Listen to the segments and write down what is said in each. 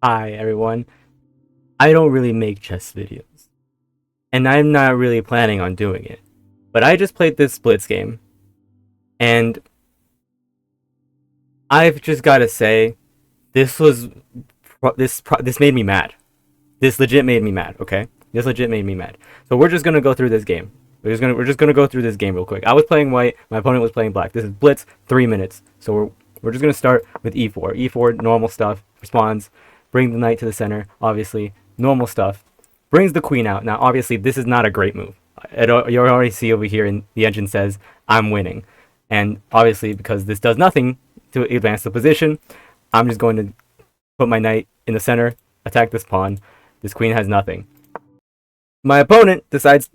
Hi everyone. I don't really make chess videos, and I'm not really planning on doing it. But I just played this Blitz game, and I've just got to say, this was this made me mad. This legit made me mad. Okay, this legit made me mad. So we're just gonna go through this game. We're just gonna go through this game real quick. I was playing white. My opponent was playing black. This is Blitz, 3 minutes. So we're just gonna start with e4. E4, normal stuff. Responds. Bring the knight to the center. Obviously, normal stuff. Brings the queen out. Now, obviously, this is not a great move. You already see over here, and the engine says I'm winning. And obviously, because this does nothing to advance the position, I'm just going to put my knight in the center, attack this pawn. This queen has nothing. My opponent decides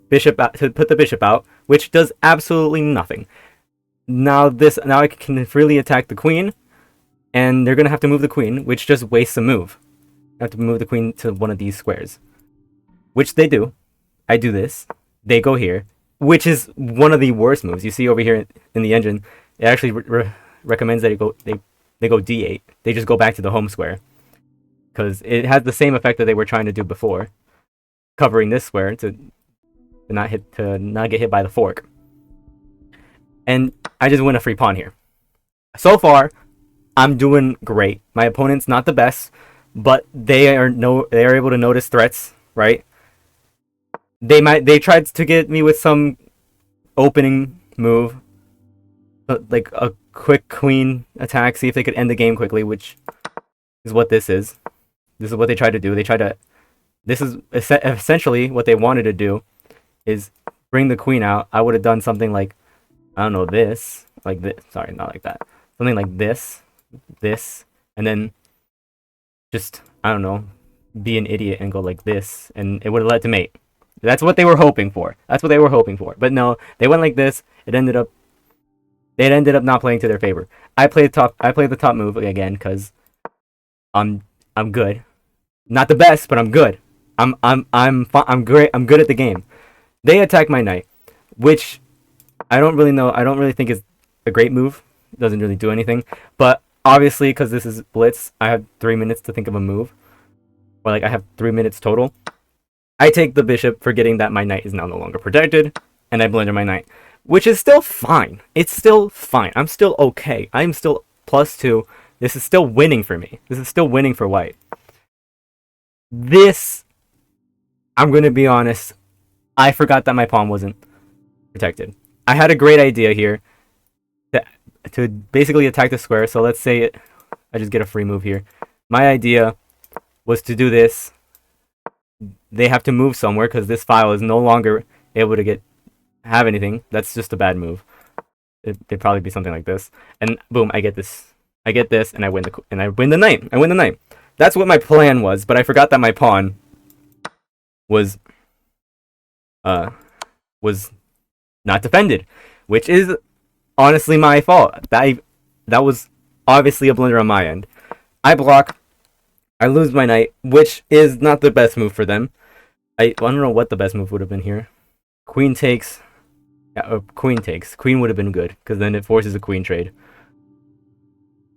bishop out, to put the bishop out, which does absolutely nothing. Now I can freely attack the queen, and they're gonna have to move the queen, which just wastes a move. I have to move the queen to one of these squares, which they do. I do this. They go here, which is one of the worst moves. You see over here in the engine, it actually recommends that they go d8. They just go back to the home square because it has the same effect that they were trying to do before, covering this square to not get hit by the fork. And I just win a free pawn here. So far, I'm doing great. My opponent's not the best, but they are able to notice threats, right? They tried to get me with some opening move, like a quick queen attack, see if they could end the game quickly, which is what this is. This is what they tried to do. This is essentially what they wanted to do, is bring the queen out. I would have done something like, I don't know, this, like this. Sorry, not like that. Something like this, and then just, I don't know, be an idiot and go like this, and it would have led to mate. That's what they were hoping for. But no, they went like this. It ended up not playing to their favor. I played the top move again because I'm good. Not the best, but I'm good. I'm great. I'm good at the game. They attack my knight, which I don't really think is a great move. It doesn't really do anything. But obviously, because this is Blitz, I have 3 minutes to think of a move. Or I have 3 minutes total. I take the bishop, forgetting that my knight is now no longer protected, and I blunder my knight, which is still fine. It's still fine. I'm still okay. I'm still +2. This is still winning for me. This is still winning for white. This, I'm going to be honest, I forgot that my pawn wasn't protected. I had a great idea here to basically attack the square. So let's say I just get a free move here. My idea was to do this. They have to move somewhere because this file is no longer able to have anything. That's just a bad move. It'd probably be something like this. And boom, I get this. And I win the knight. That's what my plan was, but I forgot that my pawn was not defended, which is honestly my fault. That was obviously a blunder on my end. I block. I lose my knight, which is not the best move for them. I don't know what the best move would have been here. Queen takes. Yeah, queen takes. Queen would have been good, because then it forces a queen trade.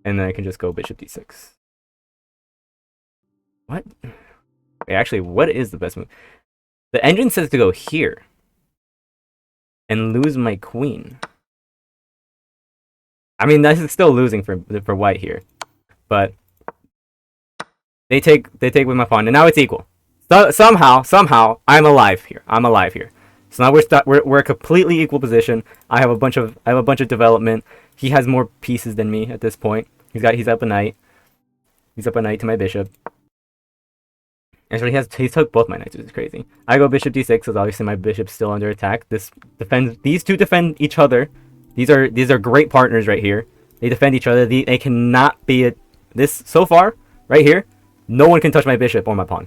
And then I can just go bishop d6. What? Wait, actually, what is the best move? The engine says to go here. And lose my queen. I mean, this is still losing for white here. But they take with my pawn, and now it's equal. So, somehow, I'm alive here. So now we're a completely equal position. I have a bunch of development. He has more pieces than me at this point. He's up a knight. He's up a knight to my bishop. Actually, he took both my knights, which is crazy. I go bishop d6 because obviously my bishop's still under attack. These two defend each other. These are great partners right here. They defend each other. They cannot be this so far right here. No one can touch my bishop or my pawn.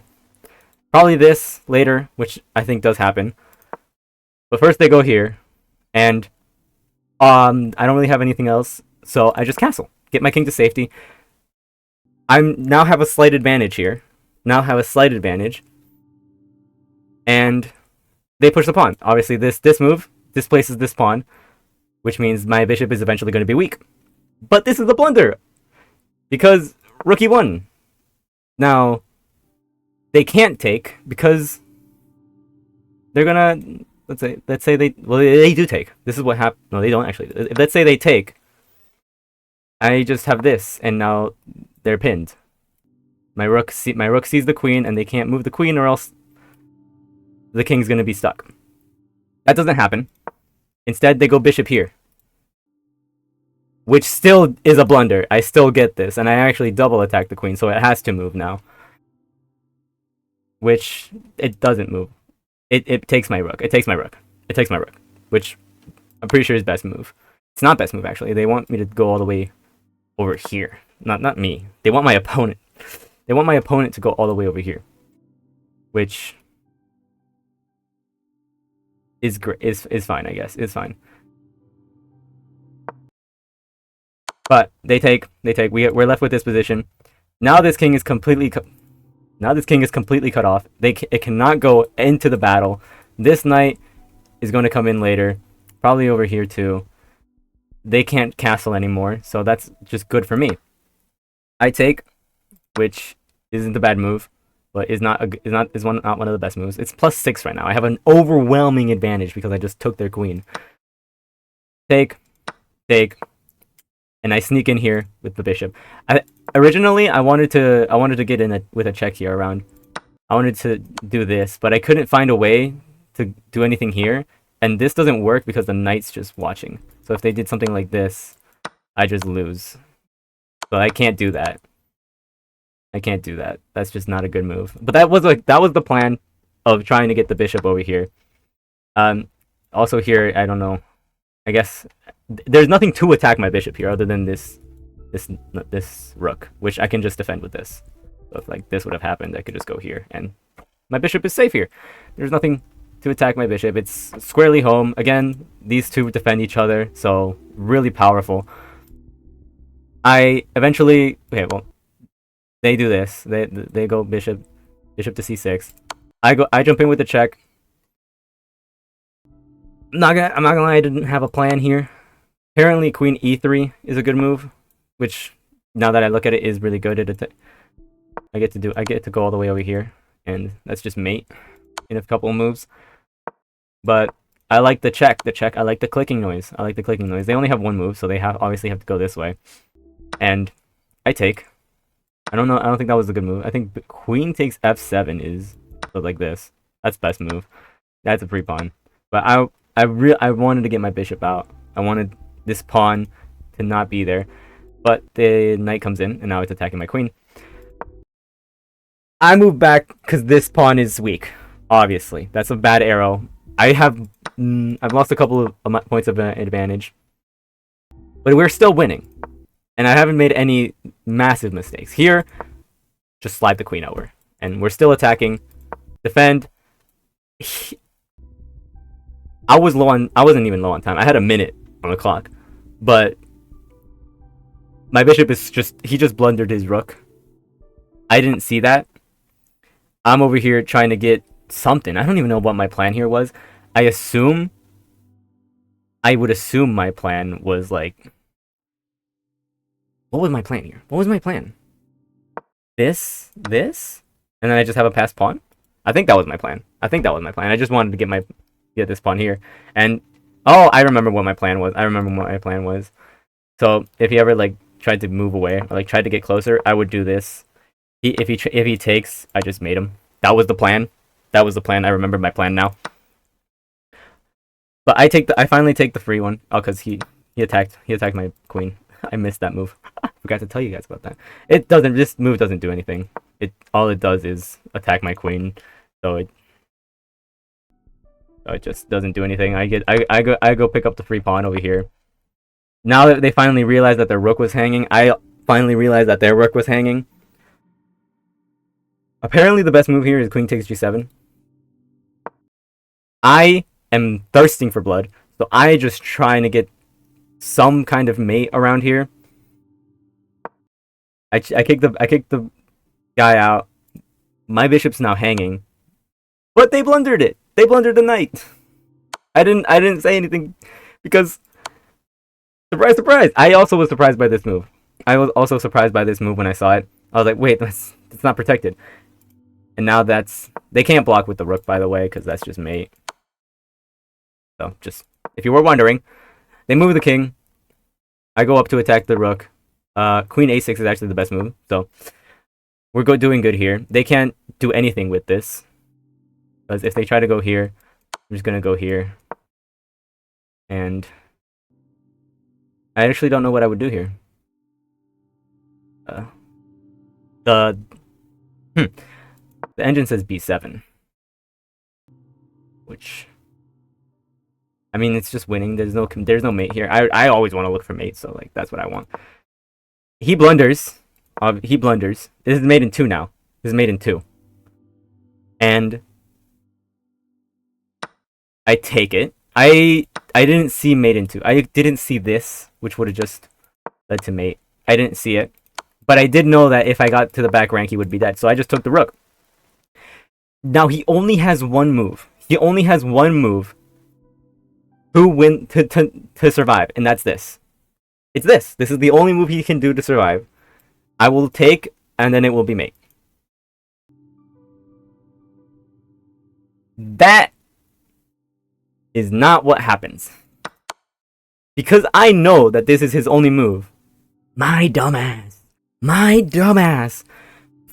Probably this later, which I think does happen. But first they go here, and I don't really have anything else, so I just castle. Get my king to safety. I now have a slight advantage here. And they push the pawn. Obviously, this move displaces this pawn, which means my bishop is eventually going to be weak. But this is a blunder, because rook e1. Now, they can't take because they're gonna let's say they do take. This is what happened. No, they don't actually. Let's say they take. I just have this, and now they're pinned. My rook sees the queen, and they can't move the queen, or else the king's gonna be stuck. That doesn't happen. Instead, they go bishop here, which still is a blunder. I still get this, and I actually double attack the queen, so it has to move now. Which it doesn't move. It takes my rook. It takes my rook. It takes my rook, which I'm pretty sure is best move. It's not best move actually. They want me to go all the way over here. Not me. They want my opponent. They want my opponent to go all the way over here, which is great. Is fine, I guess. It's fine. But they take. We're left with this position. Now this king is completely cut off. It cannot go into the battle. This knight is going to come in later, probably over here too. They can't castle anymore, so that's just good for me. I take, which isn't a bad move, but is not one of the best moves. It's +6 right now. I have an overwhelming advantage because I just took their queen. Take, and I sneak in here with the bishop. Originally, I wanted to get in with a check here around. I wanted to do this, but I couldn't find a way to do anything here, and this doesn't work because the knight's just watching. So if they did something like this, I just lose. So I can't do that. I can't do that. That's just not a good move. But that was the plan of trying to get the bishop over here. Also here, I don't know. I guess there's nothing to attack my bishop here other than this rook, which I can just defend with this. So if like this would have happened, I could just go here, and my bishop is safe here. There's nothing to attack my bishop. It's squarely home. Again, these two defend each other, so really powerful. I eventually they do this. They go bishop to c6. I jump in with the check. I'm not gonna lie, I didn't have a plan here. Apparently queen e3 is a good move, which now that I look at it is really good. I get to go all the way over here, and that's just mate in a couple of moves. But I like the check. I like the clicking noise. They only have one move, so they obviously have to go this way. And I take. I don't know. I don't think that was a good move. I think queen takes f7 is like this. That's best move. That's a free pawn. But I wanted to get my bishop out. I wanted this pawn to not be there. But the knight comes in, and now it's attacking my queen. I move back because this pawn is weak. Obviously, that's a bad arrow. I've lost a couple of points of advantage, but we're still winning, and I haven't made any massive mistakes here. Just slide the queen over, and we're still attacking. Defend. I wasn't even low on time. I had a minute on the clock, but my bishop he just blundered his rook. I didn't see that. I'm over here trying to get something. I don't even know what my plan here was. I would assume my plan was like... What was my plan here? What was my plan? This? And then I just have a passed pawn? I think that was my plan. I just wanted to get this pawn here. And, oh, I remember what my plan was. So, if he ever, like, tried to move away, or, like, tried to get closer, I would do this. If he takes, I just mate him. That was the plan. I remember my plan now. But I finally take the free one. Oh, because he attacked my queen. I missed that move. I forgot to tell you guys about that. This move doesn't do anything. All it does is attack my queen. So it just doesn't do anything. I go pick up the free pawn over here. Now that they finally realized that their rook was hanging, I finally realized that their rook was hanging. Apparently the best move here is queen takes g7. I am thirsting for blood, so I just trying to get some kind of mate around here. I kick the guy out. My bishop's now hanging, but they blundered it. They blundered the knight. I didn't say anything because surprise. I also was surprised by this move. I was also surprised by this move when I saw it. I was like, wait, it's not protected. And now they can't block with the rook, by the way, because that's just mate. So just if you were wondering, they move the king. I go up to attack the rook. Queen a6 is actually the best move, so we're doing good here. They can't do anything with this, because if they try to go here, I'm just gonna go here, and I actually don't know what I would do here. The engine says b7, which, I mean, it's just winning. There's no mate here. I always want to look for mate, so like that's what I want. He blunders. He blunders. This is mate in 2 now. This is mate in 2. And I take it. I didn't see mate in 2. I didn't see this, which would have just led to mate. I didn't see it. But I did know that if I got to the back rank, he would be dead. So I just took the rook. Now he only has one move. He only has one move to survive, and that's this. It's this. This is the only move he can do to survive. I will take, and then it will be mate. That is not what happens. Because I know that this is his only move. My dumbass. My dumbass.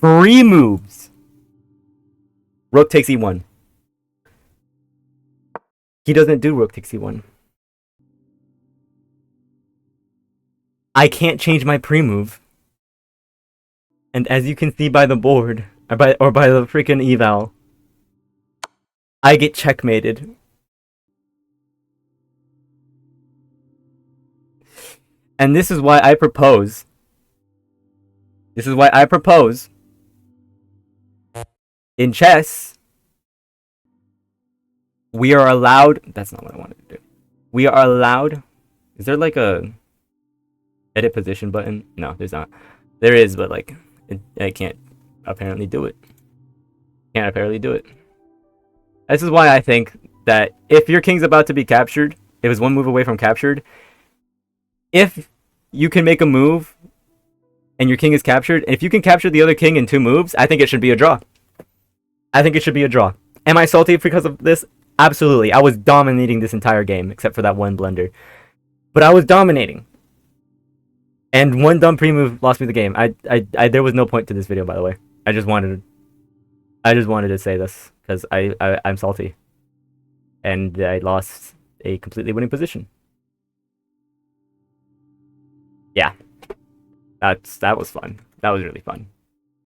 3 moves. Rook takes e1. He doesn't do rook takes e1. I can't change my pre-move. And as you can see by the board, or by the freaking eval, I get checkmated. And this is why I propose. This is why I propose. In chess, we are allowed. That's not what I wanted to do. We are allowed. Is there like a edit position button? No, there's not. There is, but like I can't apparently do it. Can't apparently do it. This is why I think that if your king's about to be captured, it was one move away from captured. If you can make a move and your king is captured, if you can capture the other king in 2 moves, I think it should be a draw. I think it should be a draw. Am I salty because of this? Absolutely. I was dominating this entire game, except for that one blunder. But I was dominating. And one dumb pre-move lost me the game. There was no point to this video, by the way. I just wanted to say this, because I'm salty. And I lost a completely winning position. Yeah. That was fun. That was really fun.